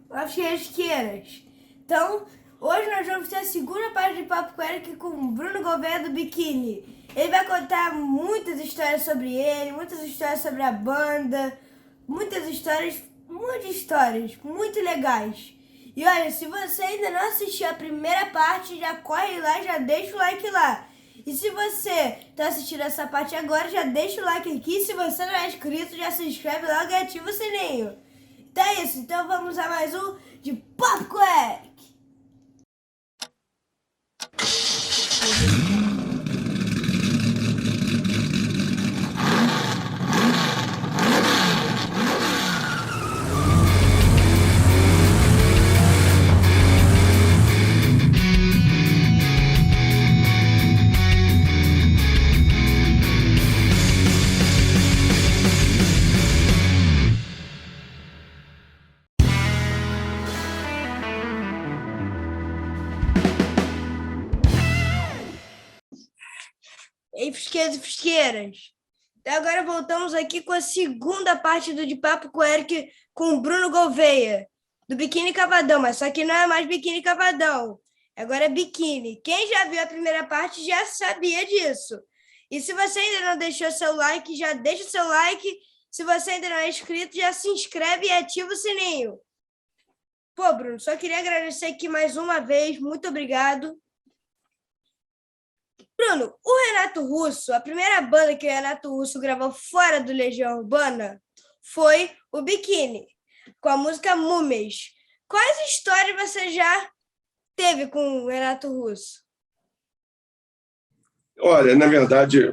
Churrasqueiras. Então, hoje nós vamos ter a segunda parte de Papo com Eric com o Bruno Gouveia do Biquíni. Ele vai contar muitas histórias sobre ele, muitas histórias sobre a banda, muitas histórias muito legais. E olha, se você ainda não assistiu a primeira parte, já corre lá e já deixa o like lá. E se você está assistindo essa parte agora, já deixa o like aqui. Se você não é inscrito, já se inscreve logo e ativa o sininho. Então é isso, então vamos a mais um de Papo com Eric. Ei, fisqueiros e fisqueiras. Então agora voltamos aqui com a segunda parte do De Papo com Eric com o Bruno Gouveia, do Biquíni Cavadão, mas só que não é mais Biquíni Cavadão, agora é Biquíni. Quem já viu a primeira parte já sabia disso. E se você ainda não deixou seu like, já deixa o seu like. Se você ainda não é inscrito, já se inscreve e ativa o sininho. Pô, Bruno, só queria agradecer aqui mais uma vez, muito obrigado. Bruno, o Renato Russo, a primeira banda que o Renato Russo gravou fora do Legião Urbana foi o Biquíni, com a música Múmias. Quais histórias você já teve com o Renato Russo? Olha, na verdade,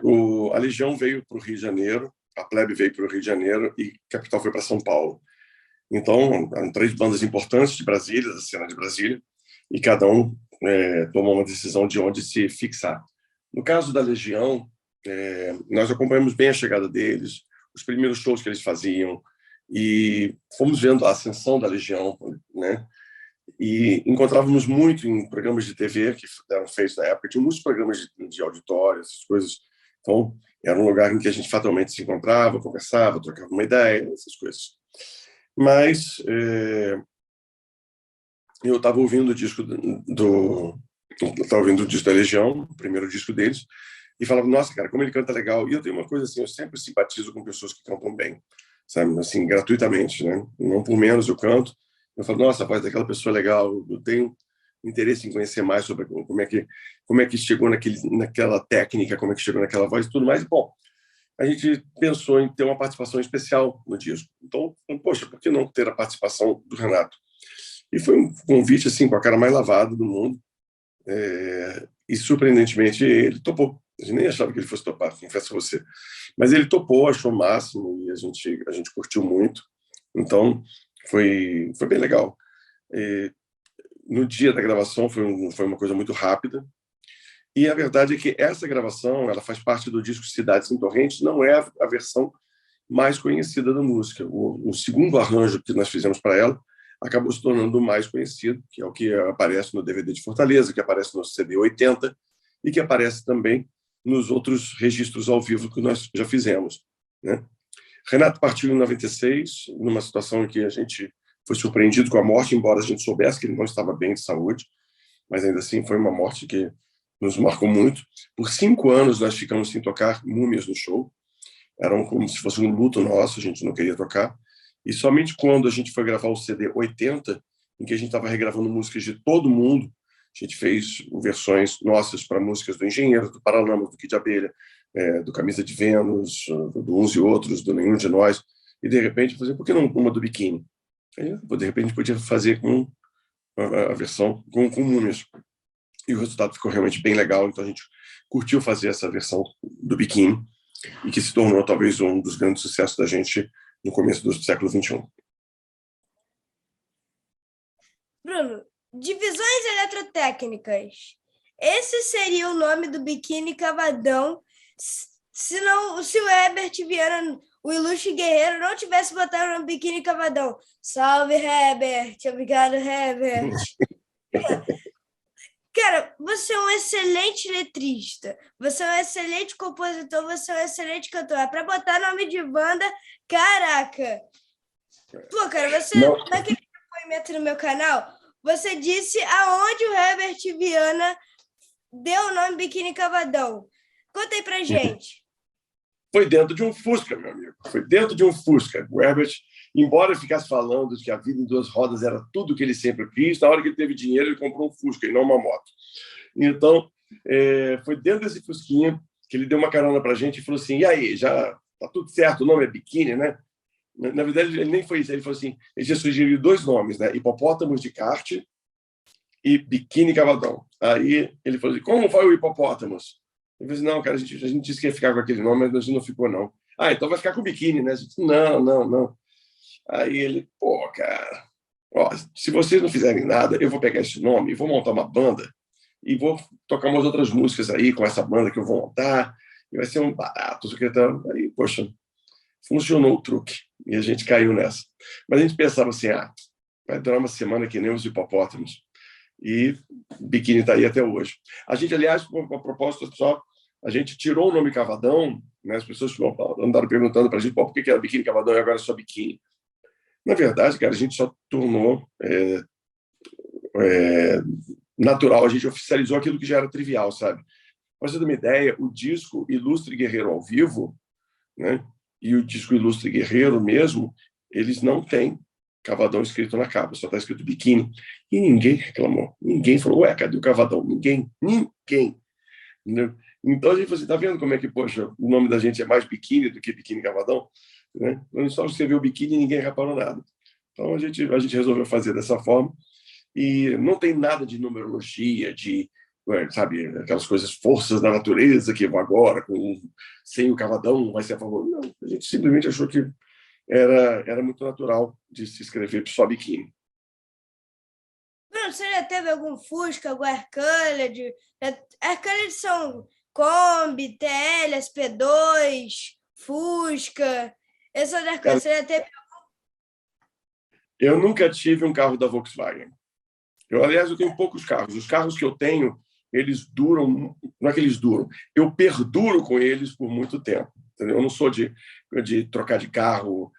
a Legião veio para o Rio de Janeiro, a Plebe veio para o Rio de Janeiro e Capital foi para São Paulo. Então, eram três bandas importantes de Brasília, da cena de Brasília, e cada um tomou uma decisão de onde se fixar. No caso da Legião, nós acompanhamos bem a chegada deles, os primeiros shows que eles faziam, e fomos vendo a ascensão da Legião, né? E encontrávamos muito em programas de TV que eram feitos na época, tinha muitos programas de auditório, essas coisas. Então, era um lugar em que a gente fatalmente se encontrava, conversava, trocava uma ideia, essas coisas. Mas eu estava ouvindo o disco da Legião, o primeiro disco deles, e falava, nossa, cara, como ele canta legal. E eu tenho uma coisa assim, eu sempre simpatizo com pessoas que cantam bem, sabe, assim, gratuitamente, né? Não por menos eu canto. Eu falo, nossa, a voz daquela pessoa é legal, eu tenho interesse em conhecer mais sobre como é que chegou naquela técnica, como é que chegou naquela voz e tudo mais. E, bom, a gente pensou em ter uma participação especial no disco. Então, poxa, por que não ter a participação do Renato? E foi um convite, assim, com a cara mais lavada do mundo. E, surpreendentemente, ele topou. A gente nem achava que ele fosse topar, confesso a você. Mas ele topou, achou o máximo, e a gente curtiu muito. Então, foi bem legal. No dia da gravação, foi uma coisa muito rápida. E a verdade é que essa gravação ela faz parte do disco Cidades em Torrentes, não é a versão mais conhecida da música. O segundo arranjo que nós fizemos para ela acabou se tornando o mais conhecido, que é o que aparece no DVD de Fortaleza, que aparece no CD 80 e que aparece também nos outros registros ao vivo que nós já fizemos, né? Renato partiu em 96, numa situação em que a gente foi surpreendido com a morte, embora a gente soubesse que ele não estava bem de saúde, mas ainda assim foi uma morte que nos marcou muito. Por 5 anos nós ficamos sem tocar Múmias no show, era como se fosse um luto nosso, a gente não queria tocar. E somente quando a gente foi gravar o CD 80, em que a gente estava regravando músicas de todo mundo, a gente fez versões nossas para músicas do Engenheiro, do Paralamas, do Kid de Abelha, do Camisa de Vênus, do Uns e Outros, do Nenhum de Nós, e de repente fazer, por que não uma do Biquíni? Aí, de repente podia fazer com a versão com Múmias. E o resultado ficou realmente bem legal, então a gente curtiu fazer essa versão do Biquíni, e que se tornou talvez um dos grandes sucessos da gente no começo do século XXI. Bruno, divisões eletrotécnicas. Esse seria o nome do Biquíni Cavadão se o Herbert Viana, o ilustre guerreiro, não tivesse botado o nome Biquíni Cavadão. Salve, Herbert! Obrigado, Herbert! Cara, você é um excelente letrista, você é um excelente compositor, você é um excelente cantor. É para botar nome de banda, caraca! Pô, cara, você naquele foi depoimento no meu canal, você disse aonde o Herbert Viana deu o nome Biquíni Cavadão. Conta aí pra gente. Foi dentro de um Fusca, meu amigo. Foi dentro de um Fusca. O Herbert, embora ficasse falando de que a vida em duas rodas era tudo que ele sempre quis, na hora que ele teve dinheiro, ele comprou um Fusca e não uma moto. Então, foi dentro desse Fusquinha que ele deu uma carona pra gente e falou assim, e aí, já tá tudo certo, o nome é Biquíni, né? Na verdade, ele nem foi isso. Ele falou assim, ele já sugeriu dois nomes, né? Hipopótamos de kart e Biquíni Cavadão. Aí ele falou assim, como foi o hipopótamos? Eu falei assim, não, cara, a gente disse que ia ficar com aquele nome, mas a gente não ficou, não. Ah, então vai ficar com biquíni, né? A gente, não, não, não. Aí ele, pô, cara, ó, se vocês não fizerem nada, eu vou pegar esse nome e vou montar uma banda e vou tocar umas outras músicas aí com essa banda que eu vou montar e vai ser um barato. Aí, poxa, funcionou o truque e a gente caiu nessa. Mas a gente pensava assim, vai durar uma semana que nem os hipopótamos. E Biquíni está aí até hoje. A gente, aliás, a propósito só, a gente tirou o nome Cavadão, né? As pessoas andaram perguntando para a gente por que era Biquíni Cavadão e agora é só Biquíni. Na verdade, cara, a gente só tornou natural, a gente oficializou aquilo que já era trivial, sabe? Para você ter uma ideia, o disco Ilustre Guerreiro ao vivo, né? E o disco Ilustre Guerreiro mesmo, eles não têm Cavadão escrito na capa, só está escrito Biquíni. E ninguém reclamou. Ninguém falou, ué, cadê o Cavadão? Ninguém. Entendeu? Então a gente falou assim, tá vendo como é que, poxa, o nome da gente é mais Biquíni do que Biquíni Cavadão? Né? A gente só escreveu Biquíni e ninguém reparou nada. Então a gente resolveu fazer dessa forma. E não tem nada de numerologia, sabe, aquelas coisas, forças da natureza que vão agora, sem o Cavadão vai ser a favor. Não, a gente simplesmente achou que era muito natural de se escrever só Biquíni. Bruno, você já teve algum Fusca, algum Hercules? Hercules são Kombi, TL, SP2, Fusca. Esse é o Hercules. Você já teve? Eu nunca tive um carro da Volkswagen. Aliás, eu tenho poucos carros. Os carros que eu tenho, eles duram, não é que eles duram, eu perduro com eles por muito tempo. Entendeu? Eu não sou de trocar de carro,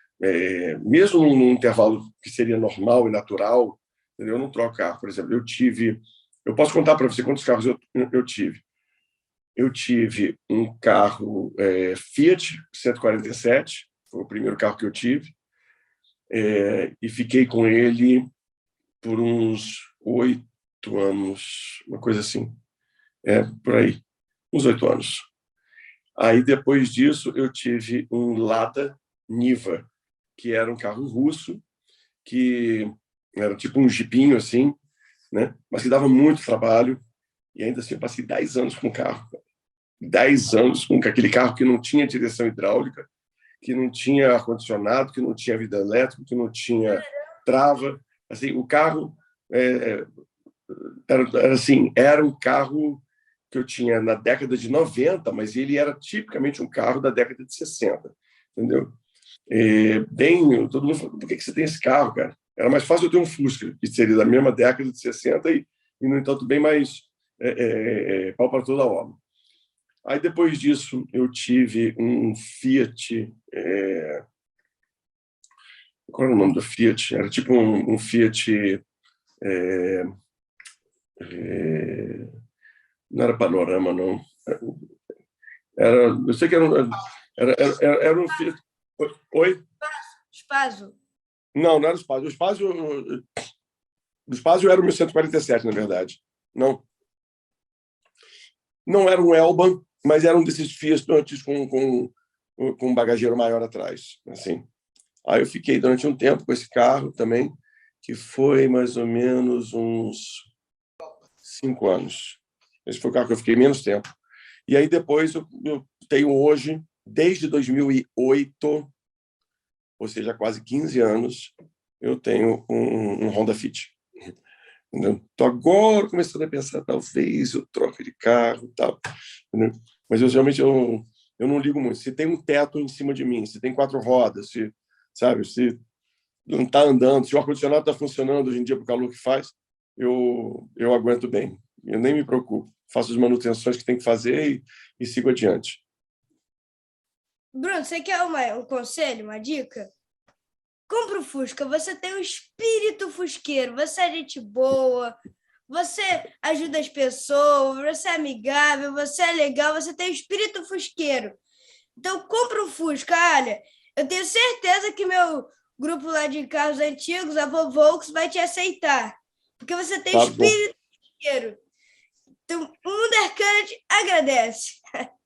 mesmo num intervalo que seria normal e natural, entendeu? Eu não troco carro. Por exemplo, eu posso contar para você quantos carros eu tive. Eu tive um carro Fiat 147, foi o primeiro carro que eu tive, e fiquei com ele por uns 8 anos, uma coisa assim, por aí, uns 8 anos. Aí, depois disso, eu tive um Lada Niva, que era um carro russo, que era tipo um jipinho, assim, né? Mas que dava muito trabalho, e ainda assim eu passei 10 anos com o carro. 10 anos com aquele carro que não tinha direção hidráulica, que não tinha ar-condicionado, que não tinha vidro elétrico, que não tinha trava. Assim, o carro era um carro que eu tinha na década de 90, mas ele era tipicamente um carro da década de 60, entendeu? Todo mundo falou, por que você tem esse carro, cara? Era mais fácil eu ter um Fusca, que seria da mesma década de 60 e no entanto, bem mais pau para toda a obra. Aí, depois disso, eu tive um Fiat... qual era o nome do Fiat? Era tipo um Fiat... não era Panorama, não. Eu sei que era um Fiat... Oi? Spazo. Não era o Spazo. O Spazo era o 1147, na verdade. Não era um Elba, mas era um desses Fiat com um bagageiro maior atrás. Assim. Aí eu fiquei durante um tempo com esse carro também, que foi mais ou menos uns 5 anos. Esse foi o carro que eu fiquei menos tempo. E aí depois eu tenho hoje, desde 2008, ou seja, quase 15 anos, eu tenho um Honda Fit. Estou agora começando a pensar, talvez eu troque de carro, tal. Mas eu realmente eu não ligo muito. Se tem um teto em cima de mim, se tem 4 rodas, se não está andando, se o ar-condicionado está funcionando hoje em dia para o calor que faz, eu aguento bem. Eu nem me preocupo. Faço as manutenções que tem que fazer e sigo adiante. Bruno, você quer um conselho, uma dica? Compra o Fusca. Você tem um espírito fusqueiro. Você é gente boa, você ajuda as pessoas, você é amigável, você é legal, você tem espírito fusqueiro. Então, compra um Fusca. Olha, eu tenho certeza que meu grupo lá de carros antigos, a Volks, vai te aceitar. Porque você tem Tá bom. espírito fusqueiro. Então, o Undercut agradece.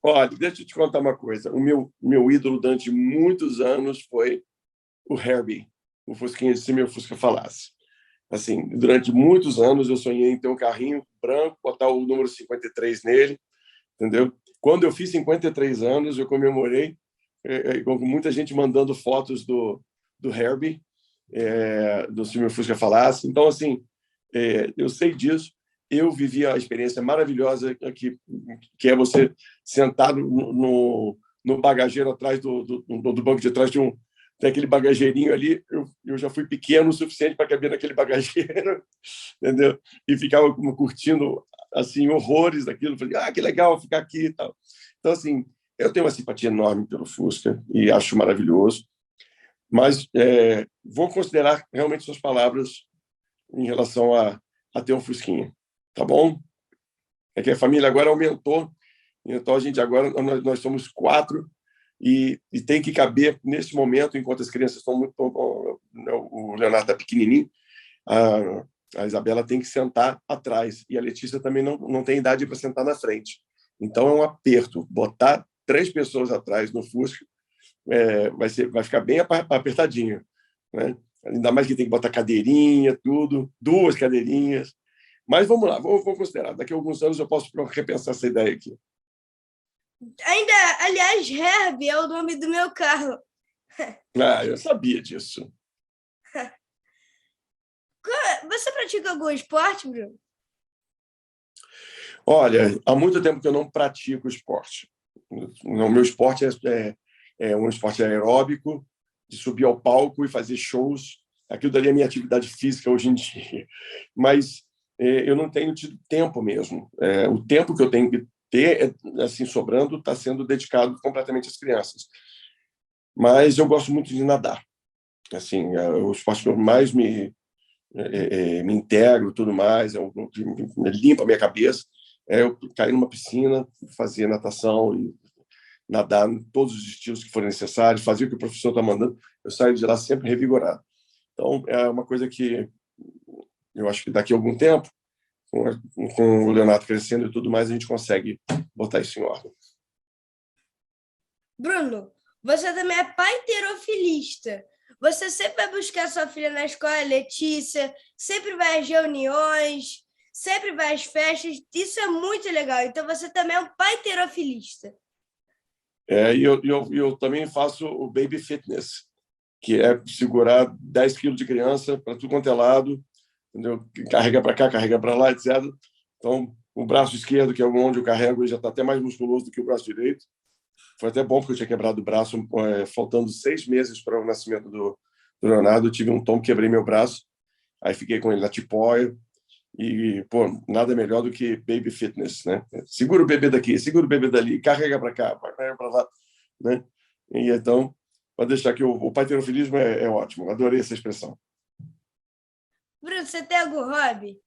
Olha, deixa eu te contar uma coisa. O meu ídolo durante muitos anos foi o Herbie, o Fusquinha, se meu Fusca falasse. Assim, durante muitos anos eu sonhei em ter um carrinho branco, botar o número 53 nele, entendeu? Quando eu fiz 53 anos, eu comemorei com muita gente mandando fotos do Herbie, do Se Meu Fusca Falasse. Então, assim, eu sei disso. Eu vivi a experiência maravilhosa que é você sentado no bagageiro atrás do banco de trás tem aquele bagageirinho ali. Eu já fui pequeno o suficiente para caber naquele bagageiro, entendeu? E ficava curtindo assim horrores daquilo. Falei, que legal ficar aqui e tal. Então, assim, eu tenho uma simpatia enorme pelo Fusca e acho maravilhoso, mas vou considerar realmente suas palavras em relação a ter um Fusquinha, tá bom? É que a família agora aumentou, então a gente agora nós somos 4 e tem que caber nesse momento, enquanto as crianças estão muito, o Leonardo está pequenininho, a Isabela tem que sentar atrás e a Letícia também não tem idade para sentar na frente. Então é um aperto botar 3 pessoas atrás no Fusca, vai ficar bem apertadinho, né? Ainda mais que tem que botar cadeirinha, tudo, 2 cadeirinhas. Mas vamos lá, vou considerar. Daqui a alguns anos eu posso repensar essa ideia aqui. Aliás, Herbie é o nome do meu carro. Eu sabia disso. Você pratica algum esporte, Bruno? Olha, há muito tempo que eu não pratico esporte. O meu esporte é um esporte aeróbico, de subir ao palco e fazer shows. Aquilo dali é a minha atividade física hoje em dia. Mas eu não tenho tido tempo mesmo. O tempo que eu tenho que ter, assim, sobrando, está sendo dedicado completamente às crianças. Mas eu gosto muito de nadar. Assim, o esporte que eu mais me integro, tudo mais, limpa a minha cabeça. Eu cair numa piscina, fazer natação e nadar em todos os estilos que forem necessários, fazer o que o professor está mandando. Eu saio de lá sempre revigorado. Então, é uma coisa que eu acho que daqui a algum tempo, com o Leonardo crescendo e tudo mais, a gente consegue botar isso em ordem. Bruno, você também é paiterofilista. Você sempre vai buscar sua filha na escola, Letícia, sempre vai às reuniões, sempre vai às festas. Isso é muito legal. Então, você também é um paiterofilista. E eu também faço o baby fitness, que é segurar 10 quilos de criança para tudo quanto é lado, entendeu? Carrega para cá, carrega para lá, etc. Então, o braço esquerdo, que é onde eu carrego, já está até mais musculoso do que o braço direito. Foi até bom, porque eu tinha quebrado o braço, faltando 6 meses para o nascimento do Leonardo. Eu tive um tombo, quebrei meu braço, aí fiquei com ele na tipóia. E, nada melhor do que baby fitness, né? Segura o bebê daqui, segura o bebê dali, carrega para cá, carrega para lá, né? E então, para deixar que o paiterofilismo é ótimo, adorei essa expressão. Bruno, você tem algum hobby?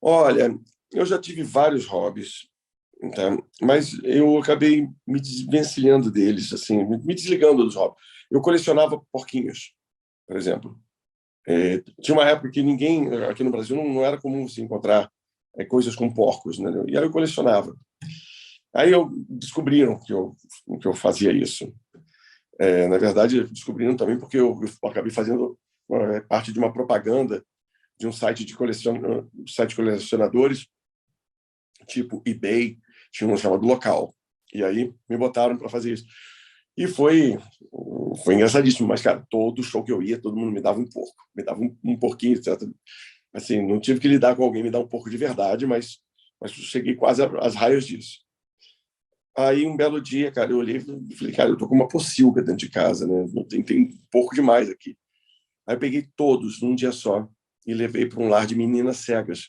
Olha, eu já tive vários hobbies, tá? Mas eu acabei me desvencilhando deles, assim, me desligando dos hobbies. Eu colecionava porquinhos, por exemplo. Tinha uma época que ninguém, aqui no Brasil, não era comum se encontrar coisas com porcos, né? E aí eu colecionava. Aí descobriram que eu fazia isso. Na verdade, descobriram também porque eu acabei fazendo parte de uma propaganda de um site de colecionadores, tipo eBay, tinha um chamado Local. E aí me botaram para fazer isso. E foi engraçadíssimo, mas, cara, todo show que eu ia, todo mundo me dava um porco, me dava um porquinho, etc. Assim, não tive que lidar com alguém me dar um porco de verdade, mas cheguei quase às raias disso. Aí, um belo dia, cara, eu olhei e falei, cara, eu tô com uma pocilga dentro de casa, né? Tem porco demais aqui. Aí eu peguei todos num dia só e levei para um lar de meninas cegas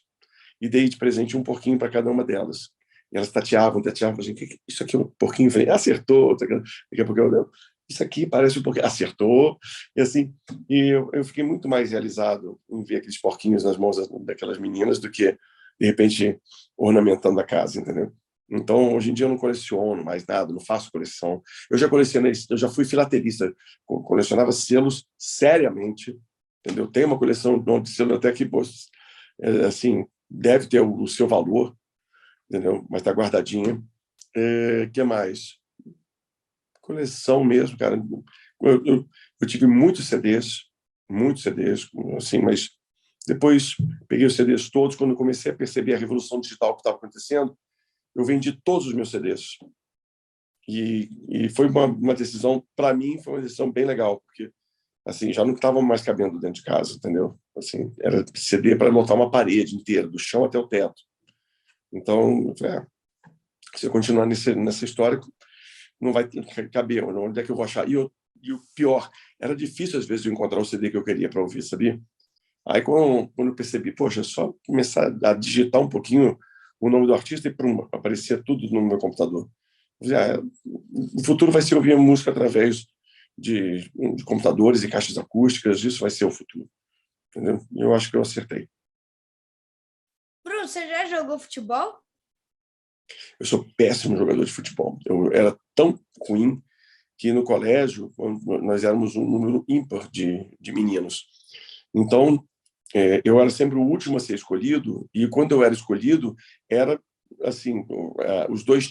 e dei de presente um porquinho para cada uma delas. E elas tateavam, falei, isso aqui é um porquinho. Eu falei, acertou. Daqui a pouco eu isso aqui parece um pouquinho... Acertou. E assim, eu fiquei muito mais realizado em ver aqueles porquinhos nas mãos daquelas meninas do que, de repente, ornamentando a casa, entendeu? Então, hoje em dia eu não coleciono mais nada, não faço coleção. Eu já colecionei, eu já fui filatelista, colecionava selos seriamente, entendeu? Tem uma coleção de selos até que, pô, assim, deve ter o seu valor, entendeu? Mas está guardadinha. Que mais? Coleção mesmo, cara. Eu tive muitos CDs, assim, mas depois peguei os CDs todos. Quando comecei a perceber a revolução digital que estava acontecendo, eu vendi todos os meus CDs. E foi uma decisão, para mim, foi uma decisão bem legal, porque assim, já não estavam mais cabendo dentro de casa, entendeu? Assim, era CD para montar uma parede inteira, do chão até o teto. Então, se eu continuar nessa história, não vai caber, onde é que eu vou achar? E o pior, era difícil às vezes de encontrar o CD que eu queria para ouvir, sabia? Aí quando eu percebi, poxa, é só começar a digitar um pouquinho o nome do artista e aparecia tudo no meu computador. O futuro vai ser ouvir música através de computadores e caixas acústicas, isso vai ser o futuro. Entendeu? Eu acho que eu acertei. Bruno, você já jogou futebol? Eu sou péssimo jogador de futebol. Eu era tão ruim que no colégio nós éramos um número ímpar de meninos. Então, eu era sempre o último a ser escolhido, e quando eu era escolhido, era assim, os dois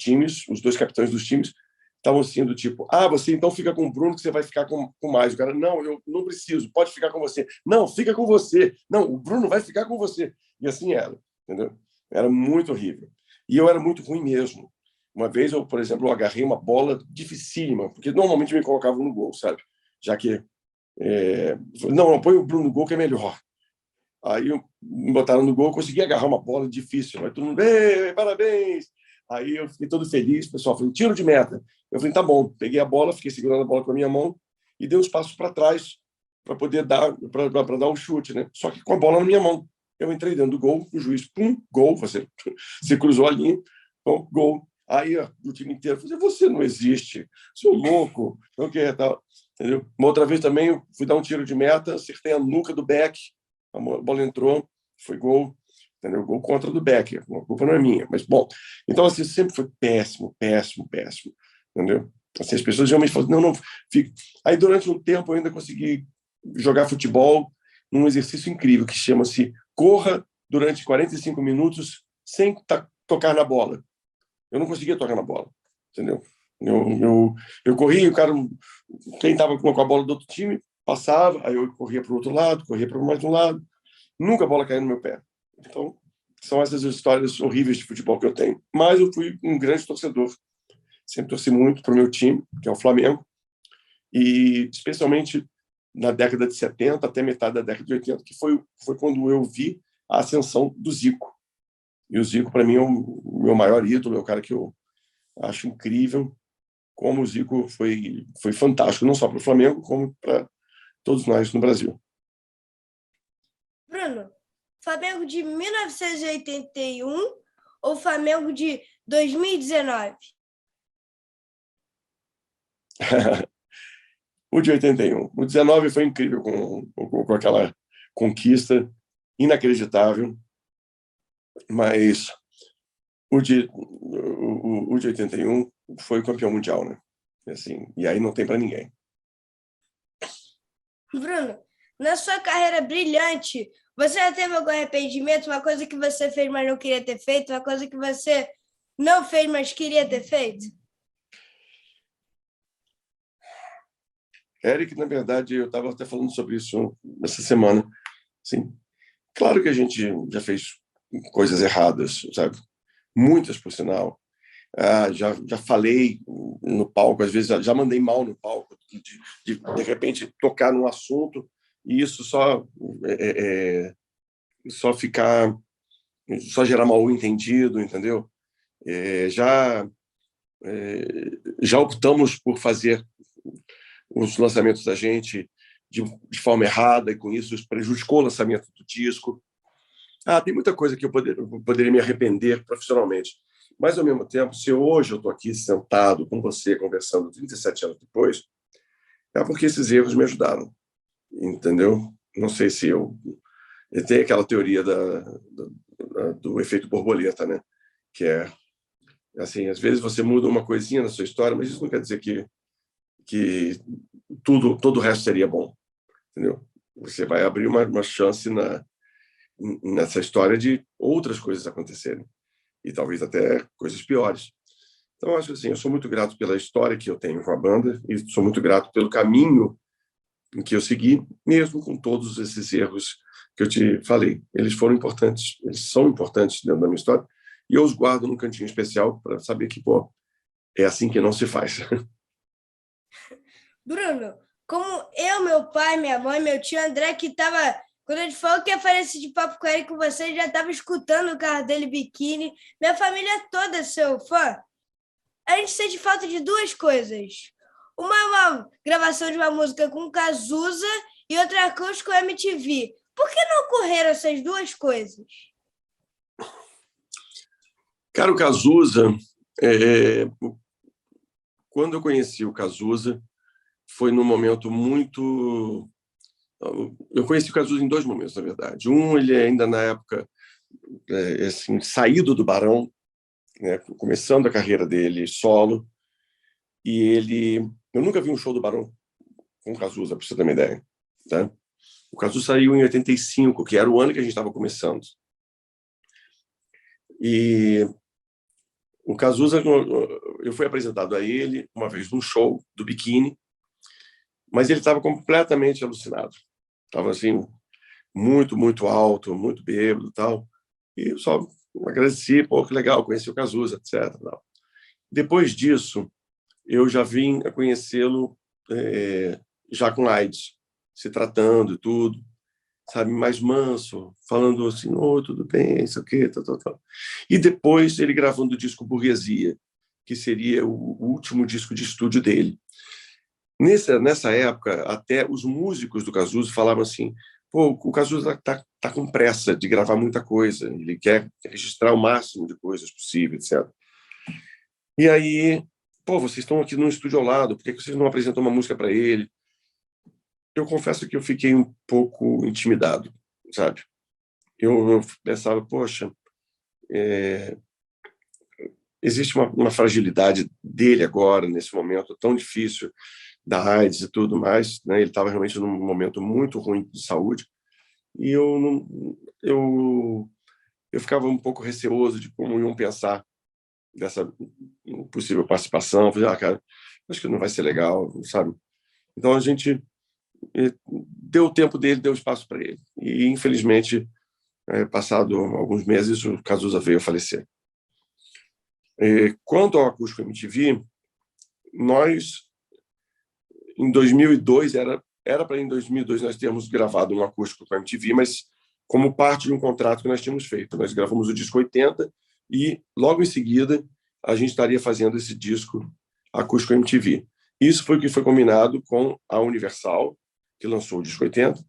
capitães dos times estavam sendo tipo, você então fica com o Bruno que você vai ficar com mais. O cara, não, eu não preciso, pode ficar com você. Não, fica com você. Não, o Bruno vai ficar com você. E assim era, entendeu? Era muito horrível. E eu era muito ruim mesmo. Uma vez eu, por exemplo, eu agarrei uma bola dificílima, porque normalmente me colocavam no gol, sabe? Já que não, põe o Bruno no gol que é melhor. Aí me botaram no gol, eu consegui agarrar uma bola difícil. Aí todo mundo, parabéns! Aí eu fiquei todo feliz, o pessoal falou, tiro de meta. Eu falei, tá bom. Peguei a bola, fiquei segurando a bola com a minha mão e dei uns passos para trás para poder dar um chute, né? Só que com a bola na minha mão. Eu entrei dentro do gol, o juiz, pum, gol, você cruzou a linha, bom, gol. Aí o time inteiro falou, você não existe, seu louco, não quer tal. Entendeu? Uma outra vez também eu fui dar um tiro de meta, acertei a nuca do Beck, a bola entrou, foi gol, entendeu? Gol contra do Becker, a culpa não é minha, mas bom. Então, assim, sempre foi péssimo, péssimo, péssimo, entendeu? Assim, as pessoas realmente falam, não, fica. Aí, durante um tempo, eu ainda consegui jogar futebol num exercício incrível que chama-se corra durante 45 minutos sem tocar na bola. Eu não conseguia tocar na bola, entendeu? Eu corria, o cara, quem estava com a bola do outro time, passava, aí eu corria para o outro lado, corria para mais um lado, nunca a bola caía no meu pé. Então, são essas histórias horríveis de futebol que eu tenho. Mas eu fui um grande torcedor, sempre torci muito para o meu time, que é o Flamengo, e especialmente na década de 70 até metade da década de 80, que foi quando eu vi a ascensão do Zico. E o Zico, para mim, é o meu maior ídolo, é o cara que eu acho incrível como o Zico foi fantástico, não só para o Flamengo, como para todos nós no Brasil. Bruno, Flamengo de 1981 ou Flamengo de 2019? O de 81. O 19 foi incrível com aquela conquista inacreditável, mas o de 81 foi campeão mundial, né? Assim, e aí não tem para ninguém. Bruno, na sua carreira brilhante, você já teve algum arrependimento? Uma coisa que você fez, mas não queria ter feito? Uma coisa que você não fez, mas queria ter feito? Eric, na verdade, eu estava até falando sobre isso essa semana. Assim, claro que a gente já fez coisas erradas, sabe? Muitas, por sinal. Já falei no palco, às vezes já mandei mal no palco, de repente tocar num assunto e isso só ficar, só gerar mal entendido, entendeu? Já optamos por fazer os lançamentos da gente de forma errada e com isso prejudicou o lançamento do disco. Tem muita coisa que eu poderia me arrepender profissionalmente. Mas, ao mesmo tempo, se hoje eu estou aqui sentado com você, conversando 37 anos depois, é porque esses erros me ajudaram, entendeu? Não sei se eu tem aquela teoria do efeito borboleta, né? Que é assim, às vezes você muda uma coisinha na sua história, mas isso não quer dizer que todo o resto seria bom, entendeu? Você vai abrir uma chance nessa história de outras coisas acontecerem e talvez até coisas piores. Então, eu acho assim, eu sou muito grato pela história que eu tenho com a banda e sou muito grato pelo caminho em que eu segui, mesmo com todos esses erros que eu te falei. Eles foram importantes, eles são importantes dentro da minha história e eu os guardo num cantinho especial para saber que, pô, é assim que não se faz. Bruno, como eu, meu pai, minha mãe, meu tio André, que tava. Quando ele falou que ia fazer esse de papo com ele com você, já estava escutando o carro dele biquíni. Minha família toda é seu fã. A gente sente falta de duas coisas. Uma gravação de uma música com Cazuza e outra acústico MTV. Por que não ocorreram essas duas coisas? Cara, o Cazuza, é, quando eu conheci o Cazuza, foi num momento muito... Eu conheci o Cazuza em dois momentos, na verdade. Um, ele ainda na época, assim, saído do Barão, né, começando a carreira dele solo, e ele... Eu nunca vi um show do Barão com o Cazuza, para você ter uma ideia. Tá? O Cazuza saiu em 85, que era o ano que a gente estava começando. E o Cazuza, eu fui apresentado a ele uma vez num show do Biquíni, mas ele estava completamente alucinado. Estava assim, muito, muito alto, muito bêbado e tal. E eu só agradeci, pô, que legal, conheci o Cazuza, etc. Tal. Depois disso, eu já vim a conhecê-lo já com AIDS, se tratando e tudo, sabe, mais manso, falando assim, oh, tudo bem, isso aqui, tal, tal, tal. E depois ele gravando o disco Burguesia, que seria o último disco de estúdio dele. Nessa época, até os músicos do Cazuza falavam assim, pô, o Cazuza tá com pressa de gravar muita coisa, ele quer registrar o máximo de coisas possível, etc. E aí, pô, vocês estão aqui num estúdio ao lado, por que vocês não apresentam uma música para ele? Eu confesso que eu fiquei um pouco intimidado, sabe? Eu pensava, poxa, existe uma fragilidade dele agora, nesse momento tão difícil da AIDS e tudo mais, né? Ele estava realmente num momento muito ruim de saúde, e eu ficava um pouco receoso de como iam pensar dessa possível participação. Eu falei, cara, acho que não vai ser legal, sabe? Então a gente deu o tempo dele, deu espaço para ele. E, infelizmente, passado alguns meses, o Cazuza veio a falecer. Quanto ao Acústico MTV, nós, em 2002, era para em 2002 nós termos gravado um acústico com a MTV, mas como parte de um contrato que nós tínhamos feito. Nós gravamos o disco 80 e, logo em seguida, a gente estaria fazendo esse disco acústico MTV. Isso foi o que foi combinado com a Universal, que lançou o disco 80,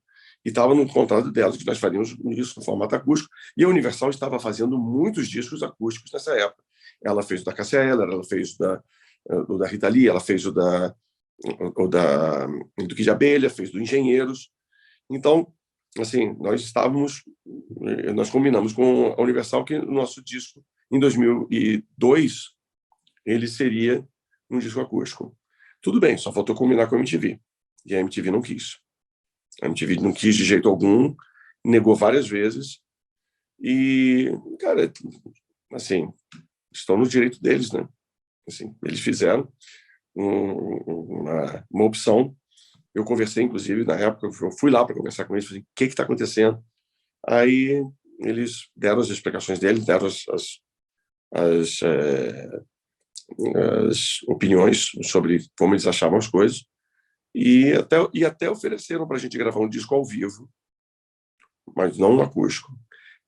e estava no contrato delas que nós faríamos isso no formato acústico, e a Universal estava fazendo muitos discos acústicos nessa época. Ela fez o da Cássia Eller, ela fez o da Rita Lee, ela fez o do Kid de Abelha, fez do Engenheiros. Então, assim, nós combinamos com a Universal que o nosso disco, em 2002, ele seria um disco acústico. Tudo bem, só faltou combinar com a MTV. E a MTV não quis. A MTV não quis de jeito algum, negou várias vezes. E, cara, assim, estão no direito deles, né? Assim, eles fizeram uma opção. Eu conversei, inclusive, na época, eu fui lá para conversar com eles, falei, o que está acontecendo? Aí eles deram as explicações deles, deram as opiniões sobre como eles achavam as coisas, e até ofereceram para a gente gravar um disco ao vivo, mas não um acústico,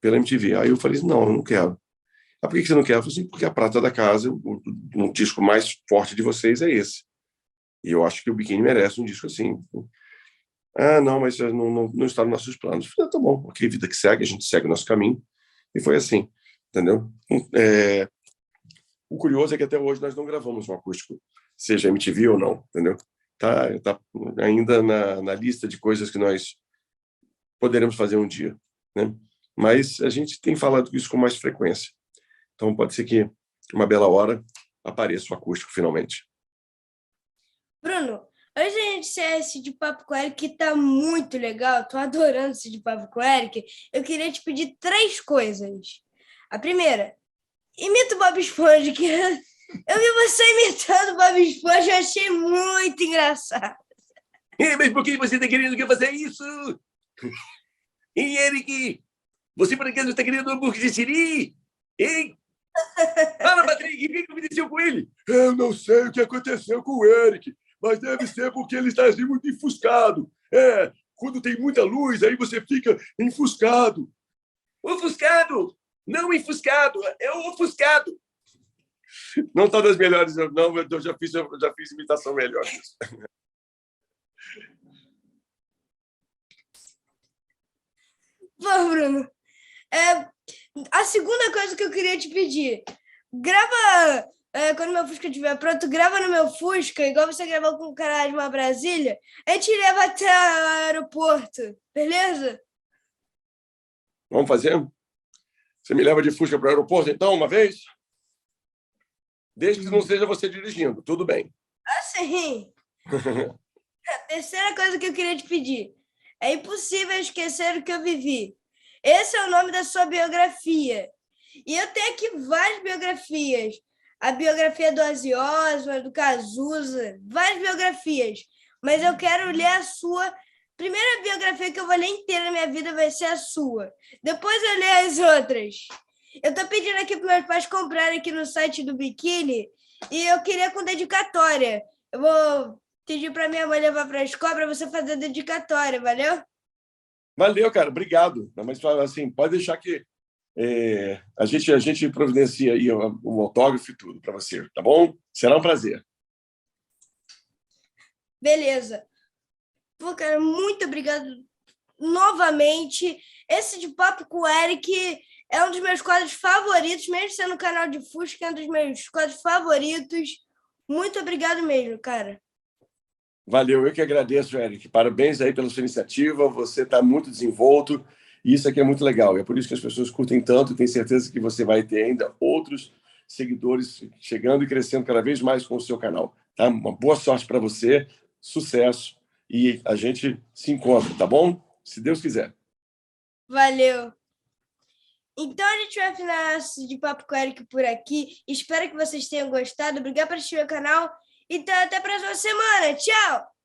pela MTV. Aí eu falei, não, eu não quero. Ah, por que você não quer? Eu falei assim, porque a prata da casa, o disco mais forte de vocês é esse. E eu acho que o Biquíni merece um disco assim. Ah, não, mas não está nos nossos planos. Eu falei, ah, tá bom, ok, vida que segue, a gente segue o nosso caminho. E foi assim, entendeu? O curioso é que até hoje nós não gravamos um acústico, seja MTV ou não, entendeu? tá ainda na lista de coisas que nós poderemos fazer um dia, né? Mas a gente tem falado isso com mais frequência. Então, pode ser que uma bela hora apareça o acústico finalmente. Bruno, antes da gente encerrar esse de papo com o Eric, que tá muito legal, tô adorando esse de papo com o Eric, eu queria te pedir 3 coisas. A primeira, imita o Bob Esponja, que eu vi você imitando o Bob Esponja, eu achei muito engraçado. Mas por que você está querendo que eu faça isso? Hein, Eric? Você por acaso está querendo um hambúrguer de siri? Hein? Fala, Patrick, o que aconteceu com ele? Eu não sei o que aconteceu com o Eric, mas deve ser porque ele está assim muito enfuscado. Quando tem muita luz, aí você fica enfuscado. Ofuscado? Não enfuscado, é o ofuscado. Não está das melhores, não, eu já fiz imitação melhor. Bom, Bruno, a segunda coisa que eu queria te pedir, grava, quando meu Fusca estiver pronto, grava no meu Fusca, igual você gravou com o cara de uma Brasília, a gente leva até o aeroporto, beleza? Vamos fazer? Você me leva de Fusca para o aeroporto, então, uma vez? Desde que não seja você dirigindo, tudo bem. Assim, a terceira coisa que eu queria te pedir, é impossível esquecer o que eu vivi. Esse é o nome da sua biografia. E eu tenho aqui várias biografias. A biografia do Ozzy Osbourne, do Cazuza, várias biografias. Mas eu quero ler a sua. Primeira biografia que eu vou ler inteira na minha vida vai ser a sua. Depois eu leio as outras. Eu estou pedindo aqui para meus pais comprarem aqui no site do Biquíni e eu queria com dedicatória. Eu vou pedir para minha mãe levar para a escola para você fazer a dedicatória, valeu? Valeu, cara, obrigado. Mas assim, pode deixar que a gente providencia aí o autógrafo e tudo para você, tá bom? Será um prazer. Beleza. Pô, cara, muito obrigado novamente. Esse de papo com o Eric é um dos meus quadros favoritos, mesmo sendo no canal de Fusca, é um dos meus quadros favoritos. Muito obrigado mesmo, cara. Valeu, eu que agradeço, Eric. Parabéns aí pela sua iniciativa. Você está muito desenvolto e isso aqui é muito legal. É por isso que as pessoas curtem tanto. Tenho certeza que você vai ter ainda outros seguidores chegando e crescendo cada vez mais com o seu canal. Tá? Uma boa sorte para você, sucesso e a gente se encontra, tá bom? Se Deus quiser. Valeu. Então a gente vai finalizar esse de papo com o Eric por aqui. Espero que vocês tenham gostado. Obrigado por assistir o canal. Então até a próxima semana. Tchau!